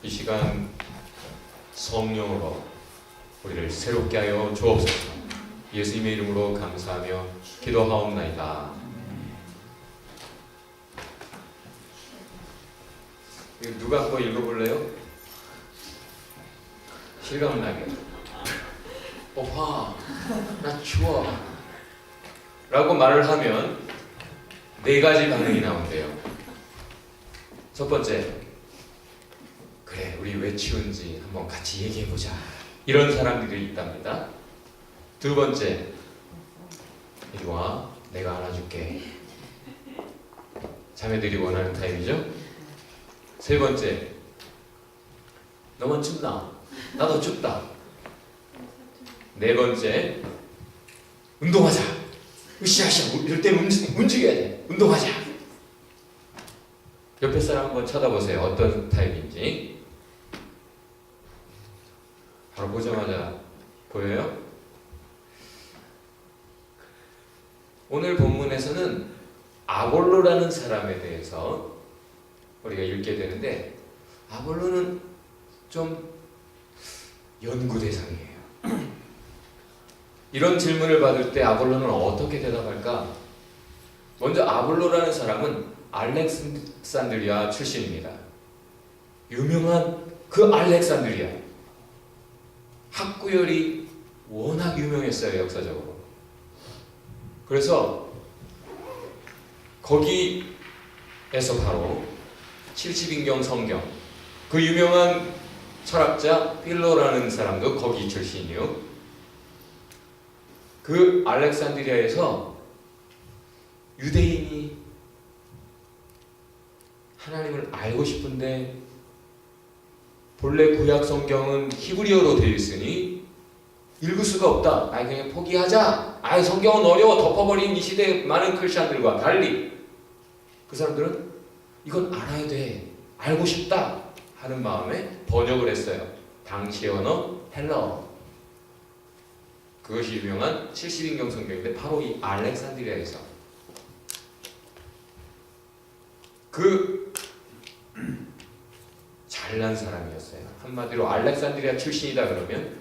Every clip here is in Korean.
이 시간 성령으로 우리를 새롭게 하여 주옵소서. 예수님의 이름으로 감사하며 기도하옵나이다. 이거 누가 한번 읽어볼래요? 실감나게. 와, 나 추워 라고 말을 하면 네 가지 반응이 나온대요. 첫 번째, 그래, 우리 왜 추운지 한번 같이 얘기해보자, 이런 사람들이 있답니다. 두 번째, 이리 와, 내가 안아줄게. 자매들이 원하는 타입이죠. 세 번째, 너만 춥나? 나도 춥다. 네 번째, 운동하자. 으쌰으쌰, 이럴 때 움직여야 돼. 운동하자. 옆에 사람 한번 쳐다보세요. 어떤 타입인지. 바로 보자마자 보여요? 오늘 본문에서는 아볼로라는 사람에 대해서 우리가 읽게 되는데, 아볼로는 좀 연구 대상이에요. 이런 질문을 받을 때 아볼로는 어떻게 대답할까? 먼저 아볼로라는 사람은 알렉산드리아 출신입니다. 유명한 그 알렉산드리아. 학구열이 워낙 유명했어요, 역사적으로. 그래서 거기에서 바로 70인경 성경, 그 유명한 철학자 필로라는 사람도 거기 출신이요. 그 알렉산드리아에서 유대인이 하나님을 알고 싶은데 본래 구약 성경은 히브리어로 되어 있으니 읽을 수가 없다. 아이, 그냥 포기하자. 아이, 성경은 어려워. 덮어버린 이 시대의 많은 크리스천들과 달리 그 사람들은 이건 알아야 돼, 알고 싶다 하는 마음에 번역을 했어요. 당시의 언어 헬라어. 그것이 유명한 70인경 성경인데 바로 이 알렉산드리아에서 그 잘난 사람이었어요. 한마디로 알렉산드리아 출신이다 그러면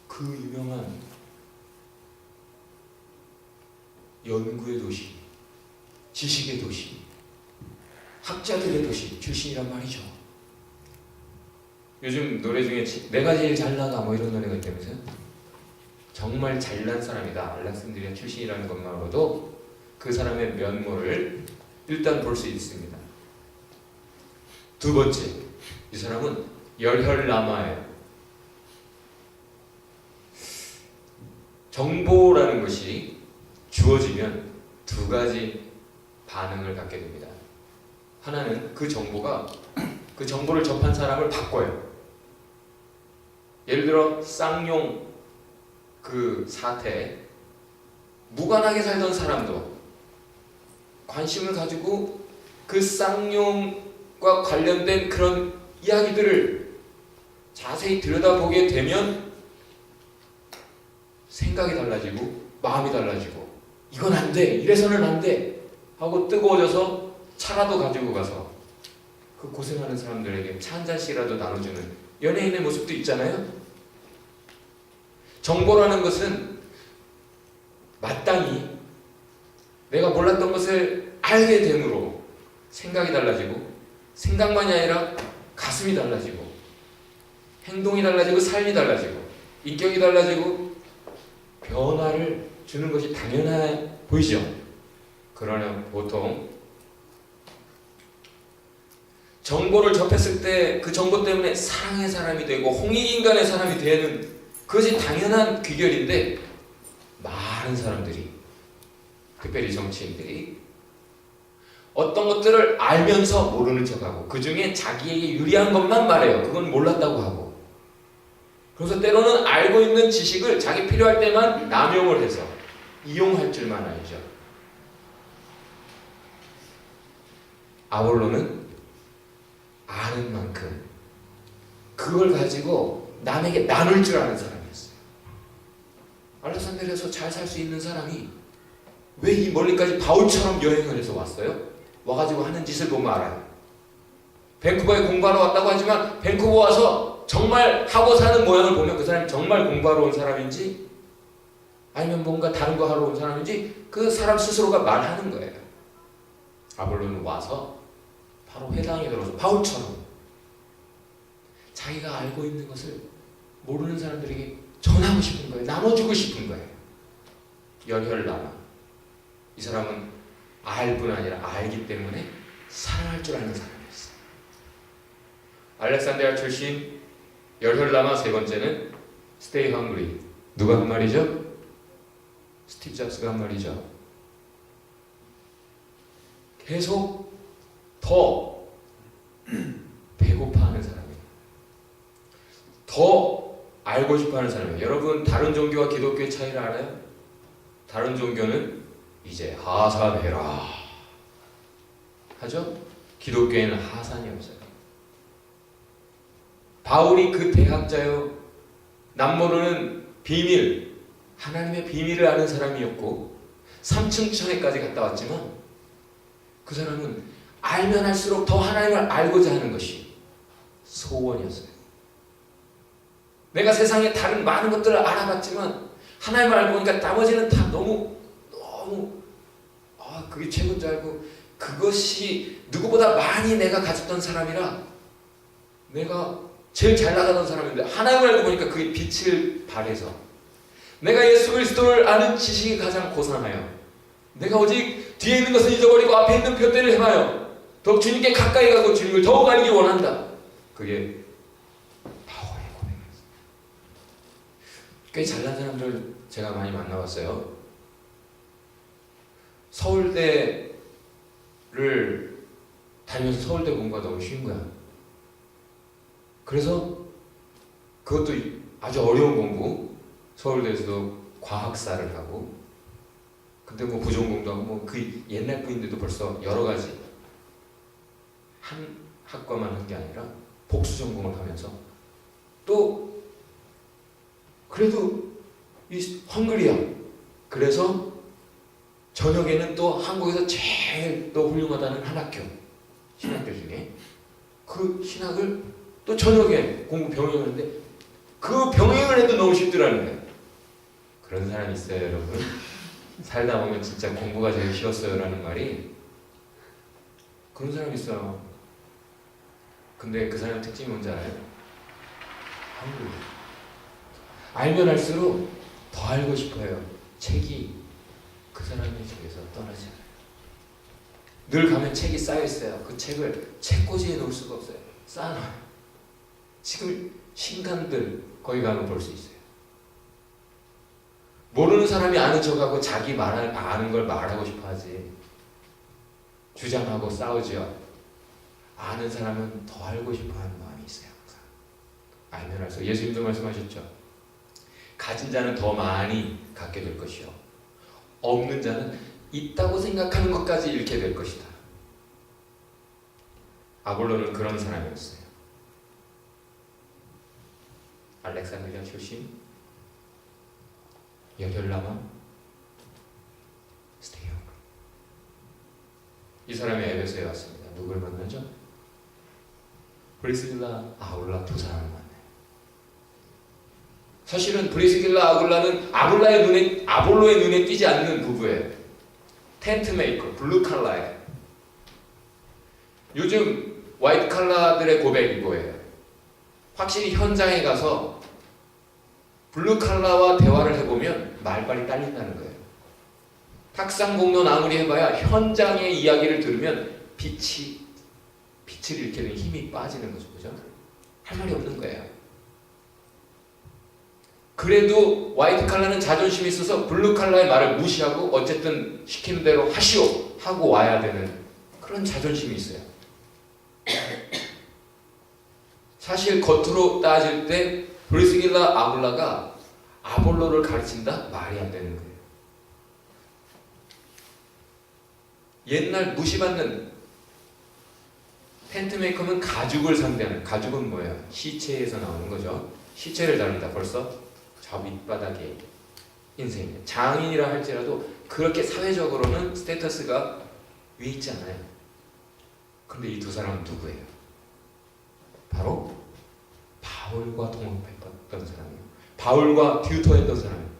그 유명한 연구의 도시, 지식의 도시, 학자들의 도시 출신이란 말이죠. 요즘 노래 중에 내가 제일 잘나가 뭐 이런 노래가 있다면서요? 정말 잘난 사람이다. 알렉산드리아 출신이라는 것만으로도 그 사람의 면모를 일단 볼 수 있습니다. 두 번째, 이 사람은 열혈라마예요. 정보라는 것이 주어지면 두 가지 반응을 갖게 됩니다. 하나는 그 정보를 접한 사람을 바꿔요. 예를 들어 쌍용 그 사태, 무관하게 살던 사람도 관심을 가지고 그 쌍용과 관련된 그런 이야기들을 자세히 들여다보게 되면 생각이 달라지고 마음이 달라지고, 이건 안 돼, 이래서는 안 돼 하고 뜨거워져서 차라도 가지고 가서 그 고생하는 사람들에게 차 한 잔씩이라도 나눠주는 연예인의 모습도 있잖아요. 정보라는 것은 마땅히 내가 몰랐던 것을 알게 됨으로 생각이 달라지고, 생각만이 아니라 가슴이 달라지고, 행동이 달라지고, 삶이 달라지고, 인격이 달라지고 변화를 주는 것이 당연해 보이죠. 그러나 보통 정보를 접했을 때 그 정보 때문에 사랑의 사람이 되고 홍익인간의 사람이 되는 그것이 당연한 귀결인데, 많은 사람들이, 특별히 정치인들이 어떤 것들을 알면서 모르는 척하고 그 중에 자기에게 유리한 것만 말해요. 그건 몰랐다고 하고. 그래서 때로는 알고 있는 지식을 자기 필요할 때만 남용을 해서 이용할 줄만 알죠. 아볼로는 아는 만큼 그걸 가지고 남에게 나눌 줄 아는 사람이었어요. 알렉산드리아에서 잘 살 수 있는 사람이 왜 이 멀리까지 바울처럼 여행을 해서 왔어요? 와가지고 하는 짓을 보면 알아요. 밴쿠버에 공부하러 왔다고 하지만 밴쿠버 와서 정말 하고 사는 모양을 보면 그 사람이 정말 공부하러 온 사람인지 아니면 뭔가 다른 거 하러 온 사람인지 그 사람 스스로가 말하는 거예요. 아볼로는 와서 바로 회당에 들어서 바울처럼 자기가 알고 있는 것을 모르는 사람들에게 전하고 싶은 거예요. 나눠주고 싶은 거예요. 열혈남아. 이 사람은 알 뿐 아니라 알기 때문에 사랑할 줄 아는 사람이었어요. 알렉산드리아 출신 열혈남아. 세 번째는 Stay hungry. 누가 한 말이죠? 스티브 잡스가 한 말이죠. 계속 더 배고파하는 사람이에요. 더 알고 싶어하는 사람이에요. 여러분 다른 종교와 기독교의 차이를 알아요? 다른 종교는 이제 하산해라 하죠? 기독교에는 하산이 없어요. 바울이 그 대학자요, 남모르는 비밀, 하나님의 비밀을 아는 사람이었고 3층 천에까지 갔다 왔지만 그 사람은 알면 할수록 더 하나님을 알고자 하는 것이 소원이었어요. 내가 세상에 다른 많은 것들을 알아봤지만 하나님을 알고 보니까 나머지는 다 너무 그게 최고인 줄 알고 그것이 누구보다 많이 내가 가졌던 사람이라 내가 제일 잘 나가던 사람인데 하나님을 알고 보니까 그게 빛을 발해서 내가 예수 그리스도를 아는 지식이 가장 고상하여 내가 오직 뒤에 있는 것을 잊어버리고 앞에 있는 표대를 행하여 더욱 주님께 가까이 가고 주님을 더욱 알기 원한다. 그게 바울의 고백이었어요. 꽤 잘난 사람들 제가 많이 만나봤어요. 서울대를 다니면서 서울대 공부가 너무 쉬운 거야. 그래서 그것도 아주 어려운 공부, 서울대에서도 과학사를 하고 근데 뭐 부전공도 하고 뭐 그 옛날 분인데도 벌써 여러 가지 한 학과만 한 게 아니라 복수 전공을 하면서 또 그래도 이 헝그리야. 그래서 저녁에는 또 한국에서 제일 또 훌륭하다는 한 학교 신학교 중에 그 신학을 또 저녁에 공부 병행을 하는데 그 병행을 해도 너무 쉽더라는 거예요. 그런 사람이 있어요, 여러분. 살다 보면 진짜 공부가 제일 쉬웠어요 라는 말이 그런 사람이 있어요. 근데 그 사람의 특징이 뭔지 알아요? 한국 알면 할수록 더 알고 싶어요. 책이 그 사람의 속에서 떠나지 않아요. 늘 가면 책이 쌓여있어요. 그 책을 책꽂이에 놓을 수가 없어요. 쌓아놔요. 지금 신간들 거기 가면 볼 수 있어요. 모르는 사람이 아는 척하고 자기 아는 걸 말하고 싶어 하지. 주장하고 싸우죠. 아는 사람은 더 알고 싶어 하는 마음이 있어요. 항상. 알면 할수록 예수님도 말씀하셨죠. 가진 자는 더 많이 갖게 될 것이요. 없는 자는 있다고 생각하는 것까지 잃게 될 것이다. 아볼로는 그런 사람이었어요. 알렉산드리아 출신 열혈남아 스테이 헝그리. 이 사람이 에베소에 왔습니다. 누굴 만나죠? 브리스길라, 아굴라 두 사람을 만나요. 사실은 브리스길라, 아굴라는 아볼로의 눈에 띄지 않는 부부예요. 텐트 메이커, 블루 칼라예요. 요즘 화이트 칼라들의 고백이 뭐예요? 확실히 현장에 가서 블루 칼라와 대화를 해보면 말빨이 딸린다는 거예요. 탁상 공론 아무리 해봐야 현장의 이야기를 들으면 빛을 일으키는 힘이 빠지는 거죠. 그죠? 할 말이 없는 거예요. 그래도 화이트 칼라는 자존심이 있어서 블루 칼라의 말을 무시하고 어쨌든 시키는 대로 하시오 하고 와야 되는 그런 자존심이 있어요. 사실 겉으로 따질 때 브리스길라, 아굴라가 아볼로를 가르친다? 말이 안 되는 거예요. 옛날 무시받는 텐트 메이커는 가죽을 상대하는, 가죽은 뭐예요? 시체에서 나오는 거죠. 시체를 다룬다. 벌써 저 밑바닥에 인생이에요. 장인이라 할지라도 그렇게 사회적으로는 스테이터스가 위에 있지 않아요. 그런데 이 두 사람은 누구예요? 바로 바울과 동업했던 사람이에요. 바울과 튜터했던 사람이에요.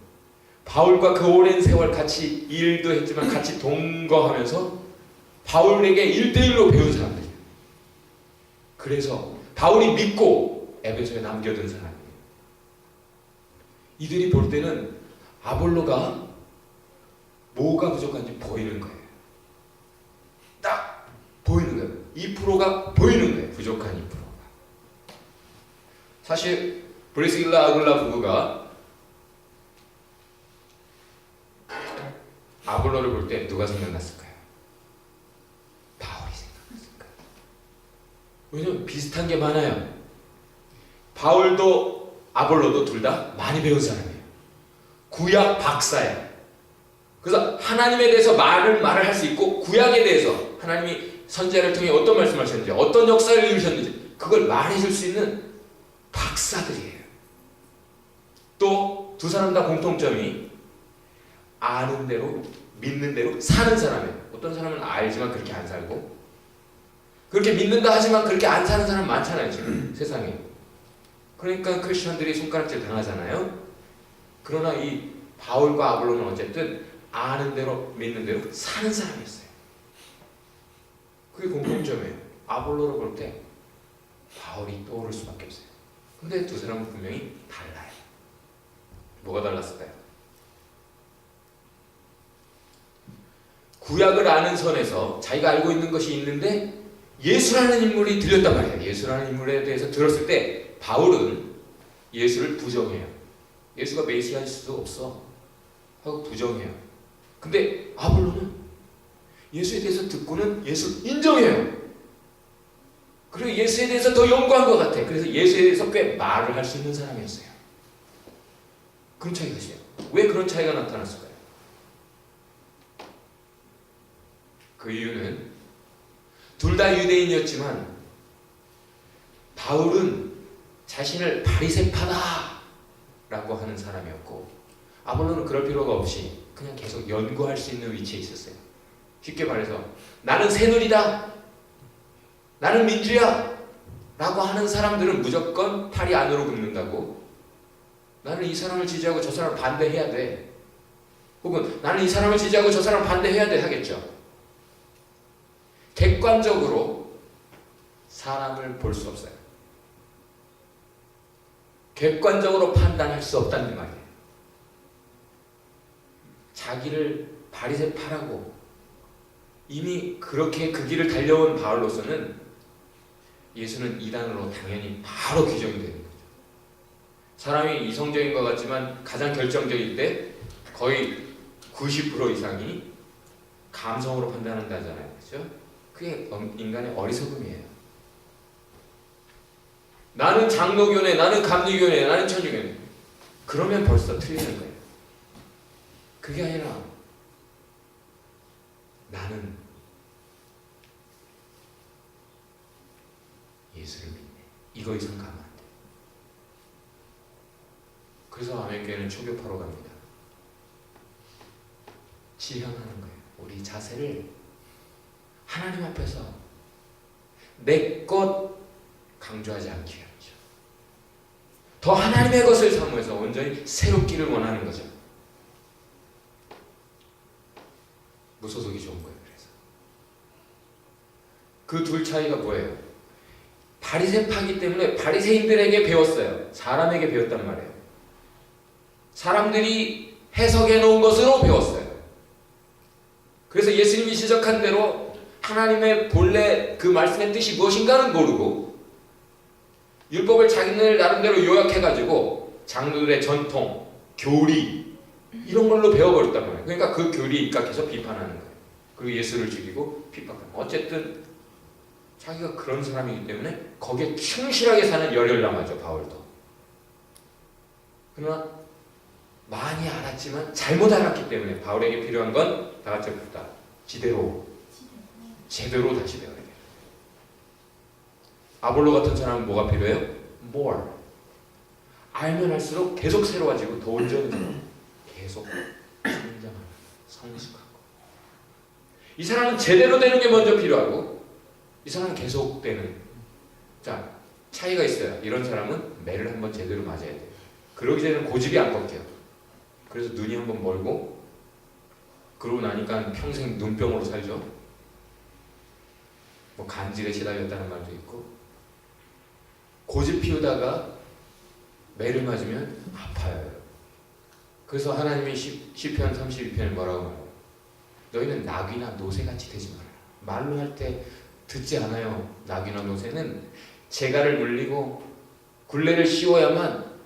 바울과 그 오랜 세월 같이 일도 했지만 같이 동거하면서 바울에게 1대1로 배운 사람들이에요. 그래서 바울이 믿고 에베소에 남겨둔 사람이에요. 이들이 볼 때는 아볼로가 뭐가 부족한지 보이는 거예요. 딱 보이는 거예요. 2%가 보이는 거예요. 부족한 2%가. 사실 브리스길라 아굴라 부부가 아볼로를 볼 때 누가 생각났을까요? 바울이 생각났을 거예요. 왜냐면 비슷한 게 많아요. 바울도 아볼로도 둘 다 많이 배운 사람이에요. 구약 박사예요. 그래서 하나님에 대해서 말을 할 수 있고 구약에 대해서 하나님이 선지자를 통해 어떤 말씀하셨는지 어떤 역사를 이루셨는지 그걸 말해줄 수 있는 박사들이에요. 또 두 사람 다 공통점이 아는 대로 믿는 대로 사는 사람이에요. 어떤 사람은 알지만 그렇게 안 살고 그렇게 믿는다 하지만 그렇게 안 사는 사람 많잖아요. 지금 세상에. 그러니까 크리스천들이 손가락질 당하잖아요. 그러나 이 바울과 아볼로는 어쨌든 아는 대로 믿는 대로 사는 사람이었어요. 그게 공통점이에요. 아볼로를 볼 때 바울이 떠오를 수밖에 없어요. 근데 두 사람은 분명히 달라요. 뭐가 달랐을까요? 구약을 아는 선에서 자기가 알고 있는 것이 있는데 예수라는 인물이 들렸단 말이에요. 예수라는 인물에 대해서 들었을 때 바울은 예수를 부정해요. 예수가 메시아일 수도 없어 하고 부정해요. 근데 아볼로는 예수에 대해서 듣고는 예수를 인정해요. 그리고 예수에 대해서 더 연구한 것 같아. 그래서 예수에 대해서 꽤 말을 할 수 있는 사람이었어요. 그런 차이가 있어요. 왜 그런 차이가 나타났을까요? 그 이유는 둘 다 유대인이었지만 바울은 자신을 바리새파다 라고 하는 사람이었고 아볼로는 그럴 필요가 없이 그냥 계속 연구할 수 있는 위치에 있었어요. 쉽게 말해서 나는 새누리다, 나는 민주야 라고 하는 사람들은 무조건 팔이 안으로 굽는다고 나는 이 사람을 지지하고 저 사람을 반대해야 돼 혹은 나는 이 사람을 지지하고 저 사람을 반대해야 돼 하겠죠. 객관적으로 사람을 볼 수 없어요. 객관적으로 판단할 수 없다는 말이에요. 자기를 바리새파라고 이미 그렇게 그 길을 달려온 바울로서는 예수는 이단으로 당연히 바로 규정이 되는 거죠. 사람이 이성적인 것 같지만 가장 결정적일 때 거의 90% 이상이 감성으로 판단한다 하잖아요. 그렇죠? 그게 인간의 어리석음이에요. 나는 장로교네, 나는 감리교네, 나는 천주교네. 그러면 벌써 틀리는 거예요. 그게 아니라 나는 예수를 믿네. 이거 이상 가면 안 돼. 그래서 아멘교회는 초교파로 갑니다. 지향하는 거예요. 우리 자세를 하나님 앞에서 내 것 강조하지 않기 위함이죠. 더 하나님의 것을 사모해서 온전히 새롭기를 원하는 거죠. 무소속이 좋은 거예요. 그래서 그 둘 차이가 뭐예요? 바리새파이기 때문에 바리새인들에게 배웠어요. 사람에게 배웠단 말이에요. 사람들이 해석해 놓은 것으로 배웠어요. 그래서 예수님이 지적한 대로 하나님의 본래 그 말씀의 뜻이 무엇인가는 모르고 율법을 자기들 나름대로 요약해가지고 장로들의 전통, 교리 이런 걸로 배워버렸단 말이에요. 그러니까 그 교리에 입각해서 비판하는 거예요. 그리고 예수를 죽이고 비판하는 거예요. 어쨌든 자기가 그런 사람이기 때문에 거기에 충실하게 사는 열혈남하죠. 바울도. 그러나 많이 알았지만 잘못 알았기 때문에 바울에게 필요한 건 다 같이 봅시다. 제대로 다시 배워야 돼요. 아볼로 같은 사람은 뭐가 필요해요? more. 알면 할수록 계속 새로워지고 더 온전해지고 계속 성장하고 성숙하고. 이 사람은 제대로 되는 게 먼저 필요하고 이 사람은 계속되는. 자, 차이가 있어요. 이런 사람은 매를 한번 제대로 맞아야 돼요. 그러기 전에는 고집이 안 꺾여요. 그래서 눈이 한번 멀고 그러고 나니까 평생 눈병으로 살죠. 뭐 간질에 시달렸다는 말도 있고, 고집 피우다가 매를 맞으면 아파요. 그래서 하나님이 시편 32편에 뭐라고 말해요? 너희는 낙이나 노새같이 되지 말아라. 말로 할 때 듣지 않아요. 낙이나 노새는 재갈을 물리고 굴레를 씌워야만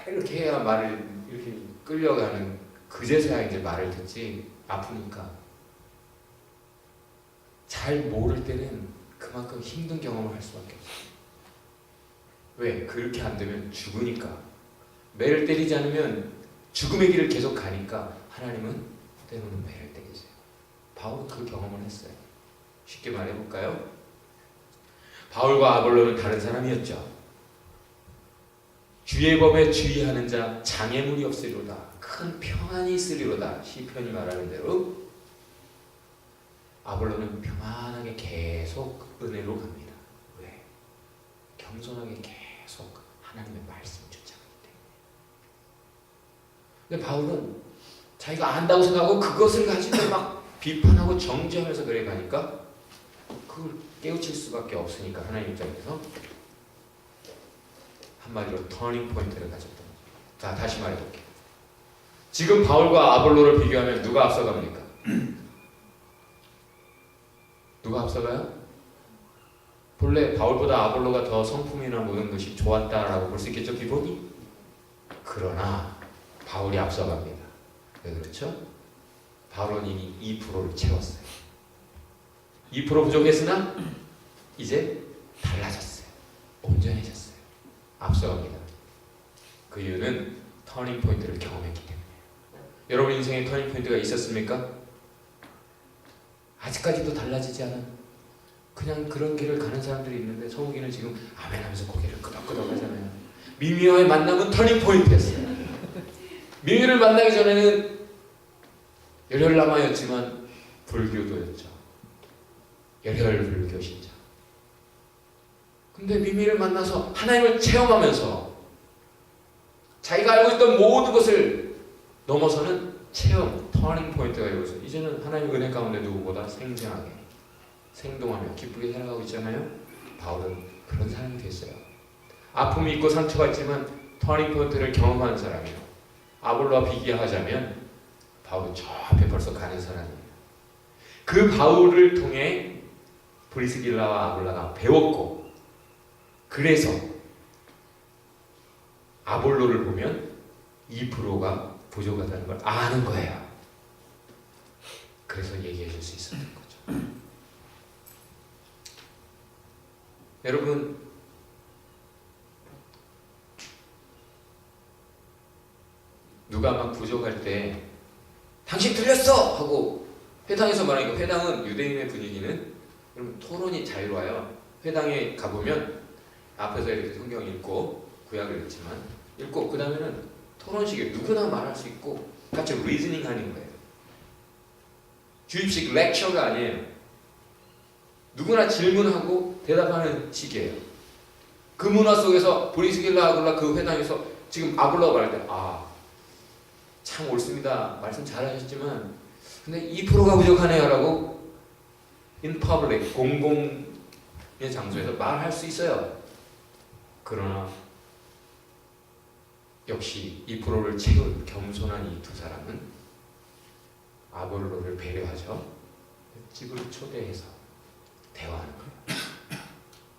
이렇게 해야 말을 이렇게 끌려가는, 그제서야 이제 말을 듣지. 아프니까. 잘 모를 때는 그만큼 힘든 경험을 할 수밖에 없어요. 왜? 그렇게 안 되면 죽으니까. 매를 때리지 않으면 죽음의 길을 계속 가니까 하나님은 때로는 매를 때리세요. 바울은 그 경험을 했어요. 쉽게 말해볼까요? 바울과 아볼로는 다른 사람이었죠. 주의 법에 주의하는 자 장애물이 없으리로다. 큰 평안이 있으리로다. 시편이 말하는 대로 아볼로는 평안하게 계속 은혜로 갑니다. 왜? 겸손하게 계속 하나님의 말씀을 쫓아가기 때문에. 근데 바울은 자기가 안다고 생각하고 그것을 가지고 막 비판하고 정죄하면서 그래 가니까 그걸 깨우칠 수밖에 없으니까 하나님 입장에서 한마디로 터닝 포인트를 가졌던 거죠. 자, 다시 말해볼게요. 지금 바울과 아볼로를 비교하면 누가 앞서갑니까? 누가 앞서가요? 본래 바울보다 아볼로가 더 성품이나 모든 것이 좋았다라고 볼 수 있겠죠, 기본이? 그러나 바울이 앞서갑니다. 왜 그렇죠? 바울은 이미 2%를 채웠어요. 2% 부족했으나 이제 달라졌어요. 온전해졌어요. 앞서갑니다. 그 이유는 터닝 포인트를 경험했기 때문이에요. 여러분 인생에 터닝 포인트가 있었습니까? 아직까지도 달라지지 않은 그냥 그런 길을 가는 사람들이 있는데, 서우기는 지금 아멘하면서 고개를 끄덕끄덕 하잖아요. 미미와의 만남은 터닝 포인트였어요. 미미를 만나기 전에는 열혈남아였지만 불교도였죠. 열혈 불교 신자. 근데 미미를 만나서 하나님을 체험하면서 자기가 알고 있던 모든 것을 넘어서는 체험, 터닝 포인트가 이루어져서 이제는 하나님의 은혜 가운데 누구보다 생생하게 생동하며 기쁘게 살아가고 있잖아요. 바울은 그런 사람이 됐어요. 아픔이 있고 상처가 있지만 터닝 포인트를 경험하는 사람이에요. 아볼로와 비교하자면 바울은 저 앞에 벌써 가는 사람이에요. 그 바울을 통해 브리스길라와 아볼라가 배웠고, 그래서 아볼로를 보면 2%가 부족하다는 걸 아는 거예요. 그래서 얘기해 줄 수 있었던 거죠. 여러분, 누가 막 부족할 때 당신 틀렸어! 하고 회당에서 말하니까, 회당은 유대인의 분위기는 여러분 토론이 자유로워요. 회당에 가보면 앞에서 이렇게 성경 읽고 구약을 읽지만 읽고 그 다음에는 토론식이에요. 누구나 말할 수 있고 같이 리즈닝 하는 거예요. 주입식 렉처가 아니에요. 누구나 질문하고 대답하는 식이에요. 그 문화 속에서 브리스길라 아굴라 그 회당에서 지금 아굴라가 말할 때 참 옳습니다. 말씀 잘하셨지만 근데 2%가 부족하네요 라고 in public, 공공의 장소에서 말할 수 있어요. 그러나 역시 2%를 채운 겸손한 이 두 사람은 아볼로를 배려하죠. 집으로 초대해서 대화하는 거예요.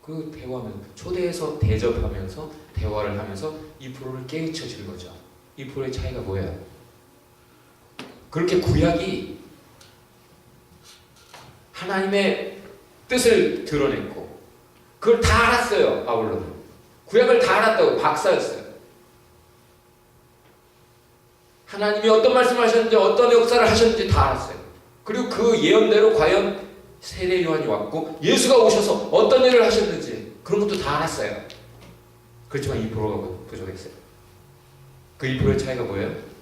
그 대화하면서 초대해서 대접하면서 대화를 하면서 2%를 깨우쳐 주는 거죠. 2%의 차이가 뭐예요? 그렇게 구약이 하나님의 뜻을 드러냈고 그걸 다 알았어요. 아볼로는 구약을 다 알았다고 박사였어요. 하나님이 어떤 말씀을 하셨는지 어떤 역사를 하셨는지 다 알았어요. 그리고 그 예언대로 과연 세례 요한이 왔고 예수가 오셔서 어떤 일을 하셨는지 그런 것도 다 알았어요. 그렇지만 2%가 부족했어요. 그 2%의 차이가 뭐예요?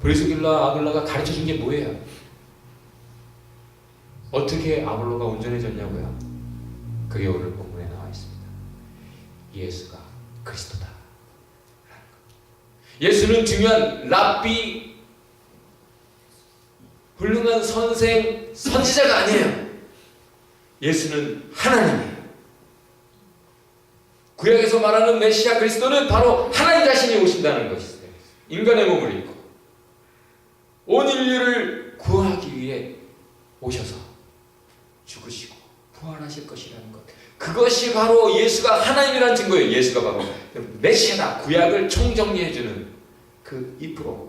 브리스길라 아굴라가 가르쳐준 게 뭐예요? 어떻게 아볼로가 온전해졌냐고요? 그게 오늘 본문에 나와 있습니다. 예수가 그리스도다. 예수는 중요한 랍비, 훌륭한 선생, 선지자가 아니에요. 예수는 하나님이에요. 구약에서 말하는 메시아 그리스도는 바로 하나님 자신이 오신다는 것이에요. 인간의 몸을 입고 온 인류를 구하기 위해 오셔서 죽으시고 부활하실 것이라는 것. 그것이 바로 예수가 하나님이라는 증거예요. 예수가 바로 메시아다. 구약을 총정리해주는 그 2%.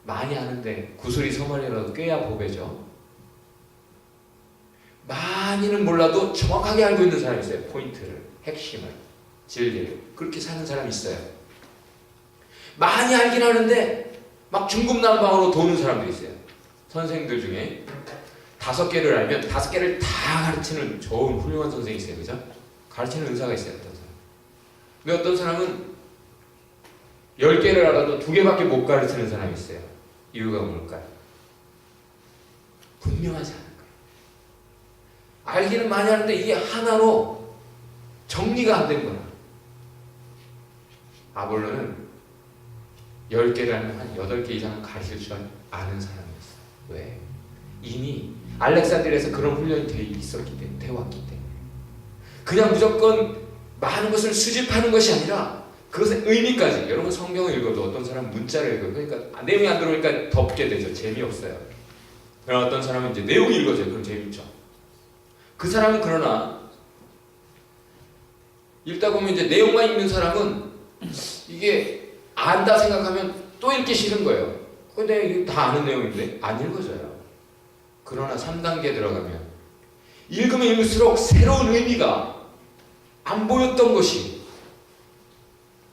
많이 아는데 구슬이 서말이라도 꿰야 보배죠. 많이는 몰라도 정확하게 알고 있는 사람이 있어요. 포인트를, 핵심을, 진리를. 그렇게 사는 사람이 있어요. 많이 알긴 하는데 막 중구난방으로 도는 사람도 있어요. 선생들 중에 5개를 알면 5개를 다 가르치는 좋은 훌륭한 선생이 있어요. 그죠? 가르치는 의사가 있어요. 어떤 사람. 근데 어떤 사람은 10개를 알아도 2개밖에 못 가르치는 사람이 있어요. 이유가 뭘까요? 분명하지 않은 거예요. 알기는 많이 하는데 이게 하나로 정리가 안 된 거야. 아볼로는 10개를 하면 한 8개 이상은 가르칠 줄 아는 사람이었어요. 왜? 이미 알렉산드리아에서 그런 훈련이 되어 왔기 때문에. 그냥 무조건 많은 것을 수집하는 것이 아니라 그것의 의미까지. 여러분 성경을 읽어도 어떤 사람은 문자를 읽어요. 그러니까 내용이 안 들어오니까 덮게 되죠. 재미없어요. 그러나 어떤 사람은 이제 내용이 읽어져요. 그럼 재밌죠. 그 사람은 그러나 읽다 보면 이제 내용만 읽는 사람은 이게 안다 생각하면 또 읽기 싫은 거예요. 근데 이게 다 아는 내용인데 안 읽어져요. 그러나 3단계 들어가면 읽으면 읽을수록 새로운 의미가 안 보였던 것이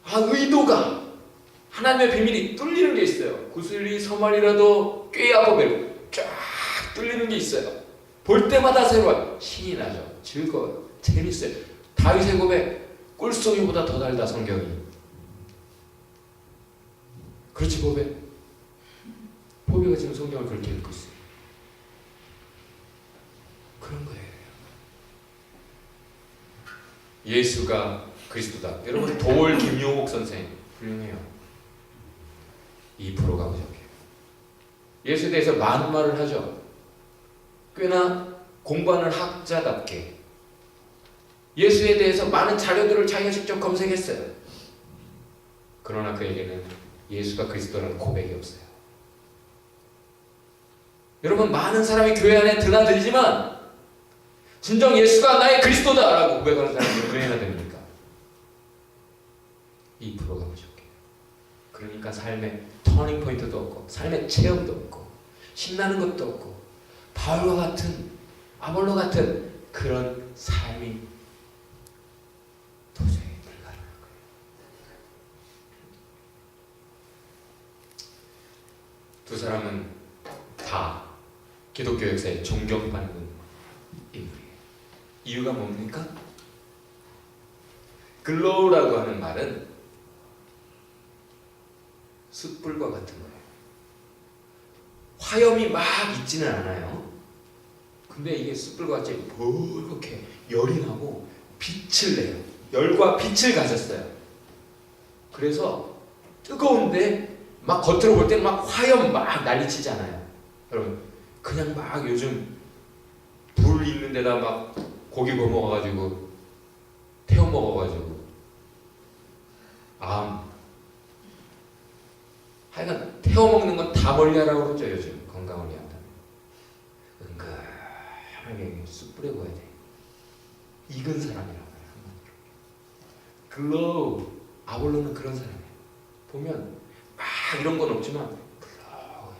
의도가 하나님의 비밀이 뚫리는 게 있어요. 구슬이 서말이라도 꿰야 보배로 쫙 뚫리는 게 있어요. 볼 때마다 새로워요. 신이 나죠. 즐거워요. 재밌어요. 다윗의 고백 꿀송이보다 더 달다. 성경이. 그렇지 보배. 보배가 지금 성경을 그렇게 읽고 있어요. 그런 거예요. 예수가 그리스도다. 여러분 도올 김용옥 선생 훌륭해요. 2%가 부족해요. 예수에 대해서 많은 말을 하죠. 꽤나 공부하는 학자답게 예수에 대해서 많은 자료들을 자기가 직접 검색했어요. 그러나 그에게는 예수가 그리스도라는 고백이 없어요. 여러분 많은 사람이 교회 안에 드나들지만 진정 예수가 나의 그리스도다라고 고백하는 사람이 몇 명이나 됩니까? 2%가 부족해요. 그러니까 삶에 터닝 포인트도 없고 삶의 체험도 없고 신나는 것도 없고 바울과 같은 아볼로 같은 그런 삶이 도저히 불가능한 거예요. 두 사람은 다 기독교 역사에 존경받는 인물이에요. 이유가 뭡니까? 글로우라고 하는 말은 숯불과 같은 거예요. 화염이 막 있지는 않아요. 근데 이게 숯불과 같이 붉게 열이 나고 빛을 내요. 열과 빛을 가졌어요. 그래서 뜨거운데 막 겉으로 볼 때는 막 화염 막 난리치잖아요. 여러분 그냥 막 요즘 불 있는 데다 막 고기 구워 먹어가지고 태워 먹어가지고 하여간 태워 먹는 건 다 멀리하라고 그러죠. 요즘 건강을 위한다면 은근하게 숯불에 구워야 돼. 익은 사람이라고 해요. 글로우 아볼로는 그런 사람이에요. 보면 막 이런 건 없지만 글로우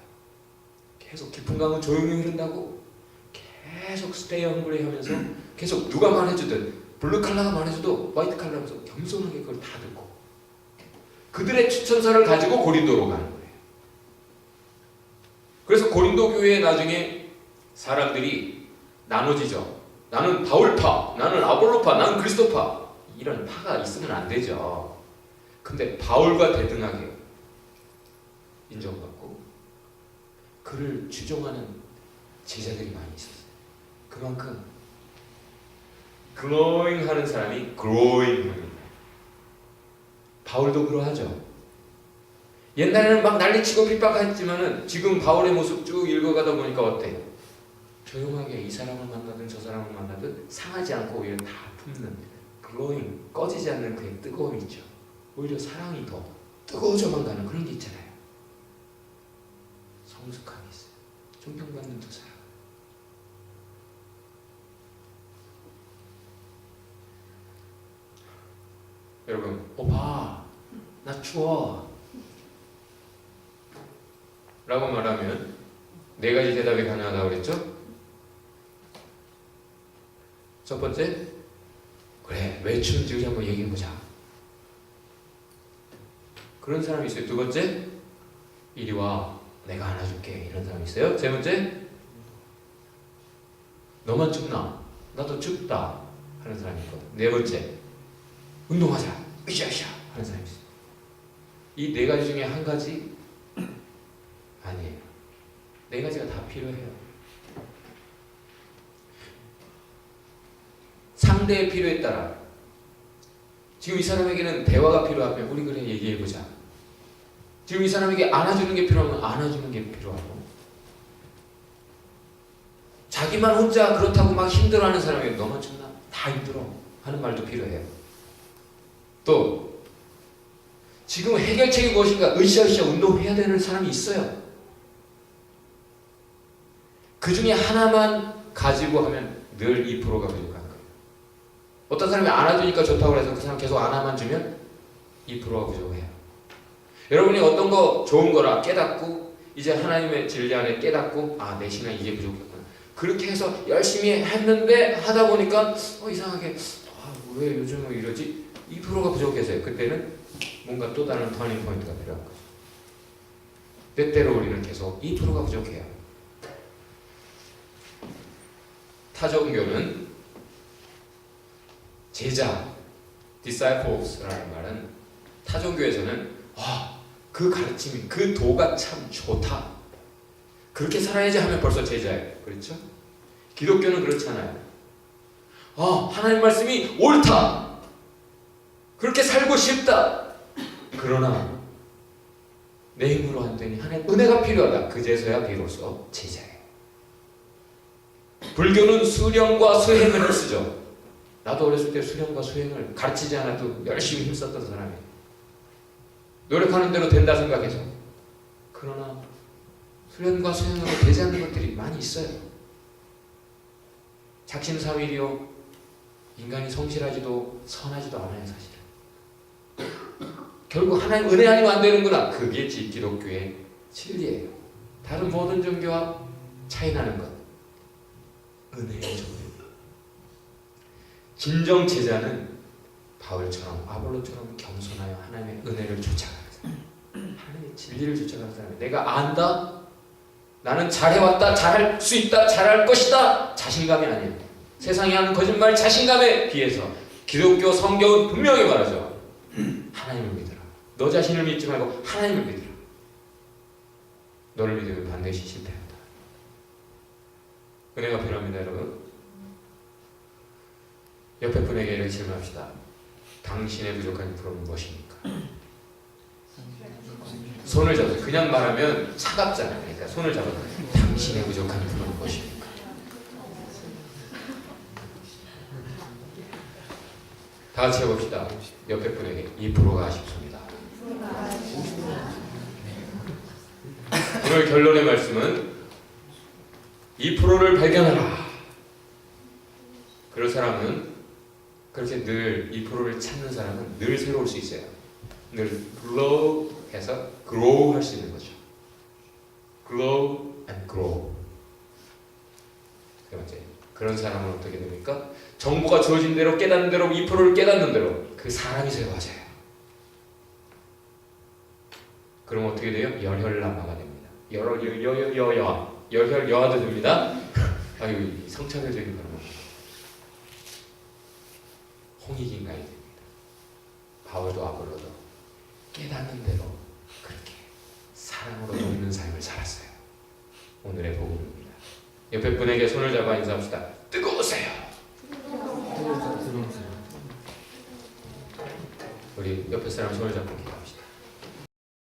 계속 깊은 강은 조용히 흐른다고 계속 스테이 헝그리 하면서 계속 누가 말해주든 블루 칼라가 말해줘도 화이트 칼라면서 겸손하게 그걸 다 듣고 그들의 추천서를 가지고 고린도로 가는 거예요. 그래서 고린도 교회에 나중에 사람들이 나눠지죠. 나는 바울파, 나는 아볼로파, 나는 그리스도파. 이런 파가 있으면 안 되죠. 근데 바울과 대등하게 인정받고 그를 추종하는 제자들이 많이 있었어요. 그만큼 glowing 하는 사람이 growing 합니다. 바울도 그러하죠. 옛날에는 막 난리치고 핍박했지만은 지금 바울의 모습 쭉 읽어가다 보니까 어때요? 조용하게 이 사람을 만나든 저 사람을 만나든 상하지 않고 오히려 다 품는 glowing, 꺼지지 않는 그의 뜨거움이 있죠. 오히려 사랑이 더 뜨거워져만 가는 그런 게 있잖아요. 성숙함이 있어요. 존경받는 두 사람. 여러분, 봐, 나 추워 라고 말하면 네 가지 대답이 가능하다고 그랬죠? 첫 번째, 그래, 왜 추운지 우리 한번 얘기해보자. 그런 사람이 있어요. 두 번째, 이리 와, 내가 안아줄게. 이런 사람이 있어요. 세 번째, 너만 춥나? 나도 춥다 하는 사람이 있거든. 네 번째, 운동하자, 으쌰으쌰 하는 사람이 있어요. 이 네 가지 중에 한 가지 아니에요. 네 가지가 다 필요해요. 상대의 필요에 따라 지금 이 사람에게는 대화가 필요하면 우리 그래 얘기해보자. 지금 이 사람에게 안아주는 게 필요하면 안아주는 게 필요하고, 자기만 혼자 그렇다고 막 힘들어하는 사람에게 너만 춥나? 다 힘들어 하는 말도 필요해요. 또 지금 해결책이 무엇인가 으쌰으쌰 운동해야 되는 사람이 있어요. 그 중에 하나만 가지고 하면 늘 2%가 부족한 거예요. 어떤 사람이 안아주니까 좋다고 해서 그 사람 계속 안아만 주면 2%가 부족해요. 여러분이 어떤 거 좋은 거라 깨닫고 이제 하나님의 진리 안에 깨닫고 내 신앙이 이게 부족했구나. 그렇게 해서 열심히 했는데 하다 보니까 이상하게 왜 요즘은 이러지? 2%가 부족해서요. 그때는 뭔가 또 다른 터닝 포인트가 필요한 거죠. 때때로 우리는 계속 2%가 부족해요. 타종교는 제자, disciples라는 말은 타종교에서는 그 가르침이 그 도가 참 좋다. 그렇게 살아야지 하면 벌써 제자예요. 그렇죠? 기독교는 그렇잖아요. 하나님 말씀이 옳다. 그렇게 살고 싶다. 그러나 내 힘으로 안 되니 하나님 은혜가 필요하다. 그제서야 비로소 제자예요. 불교는 수령과 수행을 쓰죠. 나도 어렸을 때 수령과 수행을 가르치지 않아도 열심히 힘썼던 사람이에요. 노력하는 대로 된다 생각해서. 그러나 수련과 수행으로 되지 않는 것들이 많이 있어요. 작심삼일이요. 인간이 성실하지도 선하지도 않아요, 사실은. 결국 하나님 은혜 아니면 안 되는구나. 그게 기독교의 진리예요. 다른 모든 종교와 차이 나는 것. 은혜의 종교입니다. 진정 제자는 바울처럼 아볼로처럼 겸손하여 하나님의 은혜를 쫓아가는 사람. 하나님의 진리를 쫓아가는 사람이에요. 내가 안다. 나는 잘해왔다. 잘할 수 있다. 잘할 것이다. 자신감이 아니에요. 세상이 하는 거짓말 자신감에 비해서 기독교 성경은 분명히 말하죠. 하나님을 믿어라. 너 자신을 믿지 말고 하나님을 믿어라. 너를 믿으면 반드시 실패한다. 은혜가 필요합니다, 여러분. 옆에 분에게 이렇게 질문합시다. 당신의 부족한 부러움은 무엇입니까? 손을 잡아서 그냥 말하면 차갑잖아요. 그러니까 손을 잡아서 당신의 부족한 부러움은 무엇입니까? 다 같이 해봅시다. 옆에 분에게 2%가 아쉽습니다. 오늘 결론의 말씀은 2%를 발견하라. 그런 사람은 그렇게 늘 2%를 찾는 사람은 늘 새로울 수 있어요. 늘 glow 해서 grow 할 수 있는 거죠. glow and grow. 세 번째, 그런 사람은 어떻게 됩니까? 정보가 주어진 대로 깨닫는 대로 2%를 깨닫는 대로 그 사람이 새로워져요. 그럼 어떻게 돼요? 열혈남마가 됩니다. 열혈여아도 됩니다. 아유, 성차별적인 발언. 홍익인간이 됩니다. 바울도 아볼로도 깨닫는 대로 그렇게 사랑으로 돕는 삶을 살았어요. 오늘의 복음입니다. 옆에 분에게 손을 잡아 인사합시다. 뜨거우세요. 우리 옆에 사람 손을 잡고 기도합시다.